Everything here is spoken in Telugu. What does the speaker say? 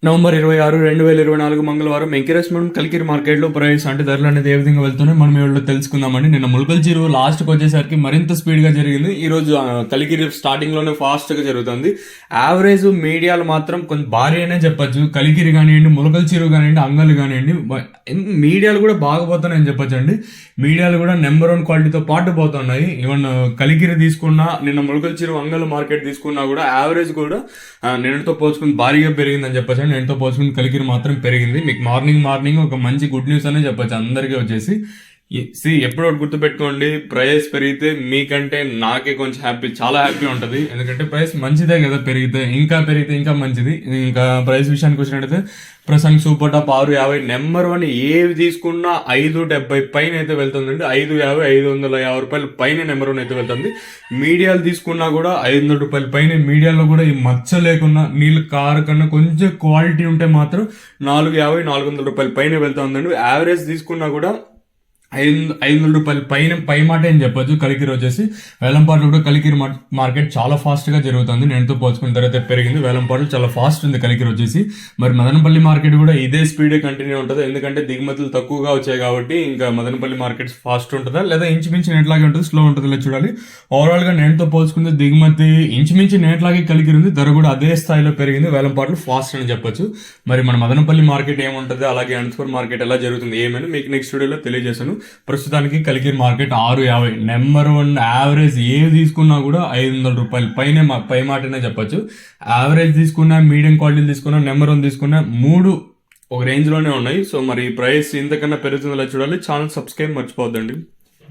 నవంబర్ 26, 2024 మంగళవారం ఎంకరేజ్మెంట్ కలికిరి మార్కెట్లో ప్రైస్ అంటే ధరలు అనేది ఏ విధంగా వెళ్తున్నాయి మనం వీళ్ళు తెలుసుకుందామండి. నిన్న ములకల చెరువు లాస్ట్కి వచ్చేసరికి మరింత స్పీడ్గా జరిగింది. ఈరోజు కలికిరి స్టార్టింగ్లోనే ఫాస్ట్గా జరుగుతుంది. యావరేజ్ మీడియాలు మాత్రం కొంచెం భారీ అనే చెప్పచ్చు. కలికిరి కానివ్వండి, ములకల చెరువు కానివ్వండి, అంగళ్ళు కానివ్వండి, మీడియాలు కూడా బాగా పోతున్నాయని చెప్పచ్చు అండి. మీడియాలు కూడా నెంబర్ 1 క్వాలిటీతో పాటు పోతున్నాయి. ఈవెన్ కలికిరి తీసుకున్నా, నిన్న ములకల చెరువు అంగళ్ళు మార్కెట్ తీసుకున్నా కూడా యావరేజ్ కూడా నిన్నతో పోల్చుకుని భారీగా పెరిగిందని చెప్పచ్చు. నేనుతో పోల్చుకుని కలికిరి మాత్రం పెరిగింది. మీకు మార్నింగ్ ఒక మంచి గుడ్ న్యూస్ అనే చెప్పచ్చు అందరికీ వచ్చేసి. ఎప్పుడో గుర్తుపెట్టుకోండి, ప్రైస్ పెరిగితే మీకంటే నాకే కొంచెం చాలా హ్యాపీ ఉంటుంది. ఎందుకంటే ప్రైస్ మంచిదే కదా, పెరిగితే ఇంకా మంచిది. ఇంకా ప్రైస్ విషయానికి వచ్చినట్టయితే ప్రసంగ్ సూపర్ టాప్ 650 నెంబర్ 1 ఏవి తీసుకున్నా 570 పైన అయితే వెళ్తుందండి. 550, 550 రూపాయల పైన నెంబర్ 1 అయితే వెళ్తుంది. మీడియాలు తీసుకున్నా కూడా 500 రూపాయల పైన. మీడియాలో కూడా ఈ మచ్చ లేకున్నా నీళ్ళు కారు కన్నా కొంచెం క్వాలిటీ ఉంటే మాత్రం 450, 400 రూపాయల పైన వెళ్తుందండి. యావరేజ్ తీసుకున్నా కూడా 500 రూపాయల పై మాట అని చెప్పొచ్చు. కలికిరి వచ్చేసి వేలంపాట్లు కూడా కలికిరి మార్కెట్ చాలా ఫాస్ట్ గా జరుగుతుంది. నేనుతో పోల్చుకున్న తర్వాత పెరిగింది. వేలంపాట్లు చాలా ఫాస్ట్ ఉంది కలికిరి వచ్చేసి. మరి మదనపల్లి మార్కెట్ కూడా ఇదే స్పీడే కంటిన్యూ ఉంటుంది. ఎందుకంటే దిగుమతులు తక్కువగా వచ్చాయి కాబట్టి ఇంకా మదనపల్లి మార్కెట్ ఫాస్ట్ ఉంటుందా లేదా ఇంచుమించు నెట్లాగే ఉంటుంది, స్లో ఉంటుంది లేదా చూడాలి. ఓవరాల్ గా నేనుతో పోల్చుకుంటే దిగుమతి ఇంచుమించు నెట్లాగే కలికిరి ఉంది. ధర కూడా అదే స్థాయిలో పెరిగింది. వేలంపాట్లు ఫాస్ట్ అని చెప్పొచ్చు. మరి మన మదనపల్లి మార్కెట్ ఏముంటుంది, అలాగే అనంతపురం మార్కెట్ ఎలా జరుగుతుంది ఏమని మీకు నెక్స్ట్ వీడియోలో తెలియజేశాను. ప్రస్తుతానికి కలికిరి మార్కెట్ 650 నెంబర్ 1 యావరేజ్ ఏవి తీసుకున్నా కూడా 500 రూపాయల పై మాటనే చెప్పొచ్చు. యావరేజ్ తీసుకున్నా, మీడియం క్వాలిటీ తీసుకున్నా, నెంబర్ 1 తీసుకున్నా 3 ఒక రేంజ్ లోనే ఉన్నాయి. సో మరి ప్రైస్ ఇంతకన్నా పెరుగుతుందో చూడాలి. ఛానల్ సబ్స్క్రైబ్ మర్చిపోవద్దండి.